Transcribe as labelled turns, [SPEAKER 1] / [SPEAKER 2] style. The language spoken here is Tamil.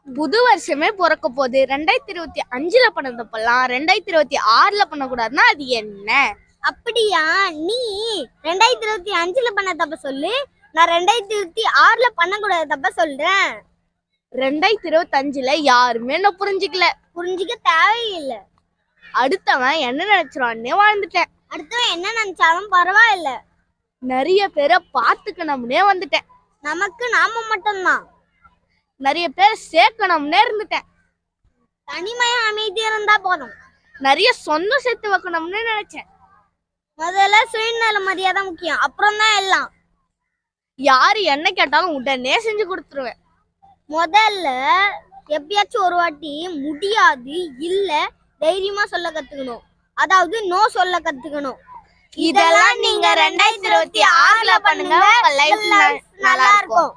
[SPEAKER 1] புது வருஷமே பிறக்க போகுது. 2025ல பண்ணதப்பெல்லாம் 2026ல பண்ணக்கூடாதுன்னா அது என்ன?
[SPEAKER 2] அப்படியா? நீ 2025ல பண்ண தப்ப சொல்லு, நான் 2026ல பண்ணக்கூடாத தப்ப சொல்றேன்.
[SPEAKER 1] 2025ல யாருமே என்ன
[SPEAKER 2] புரிஞ்சிக்க தேவையில்லை.
[SPEAKER 1] அடுத்தவன் என்ன நினைச்சிருவான்னே வாழ்ந்துட்டேன்.
[SPEAKER 2] அடுத்தவன் என்ன நினைச்சாலும் பரவாயில்ல.
[SPEAKER 1] நிறைய பேரை பார்த்துக்கணும்னே வந்துட்டேன்.
[SPEAKER 2] நமக்கு நாம மட்டும்தான்.
[SPEAKER 1] நிறைய பேர் சேர்க்கணும்னே இருந்துட்டேன்.
[SPEAKER 2] தனிமையா அமைதியா இருந்தா போதும்.
[SPEAKER 1] நிறைய சொந்தம் சேர்த்து வைக்கணும்னு நினைச்சேன்.
[SPEAKER 2] முதல்ல சுயநல மரியாதை முக்கியம், அப்புறம் தான் எல்லாம்.
[SPEAKER 1] யாரு என்ன கேட்டாலும் உடனே செஞ்சு கொடுத்துருவேன்.
[SPEAKER 2] முதல்ல எப்பயாச்சும் ஒரு வாட்டி முடியாது இல்ல தைரியமா சொல்ல கத்துக்கணும். அதாவது நோ சொல்ல கத்துக்கணும்.
[SPEAKER 1] இதெல்லாம் நீங்க 2026ல பண்ணுங்க.
[SPEAKER 2] நல்லா இருக்கும்.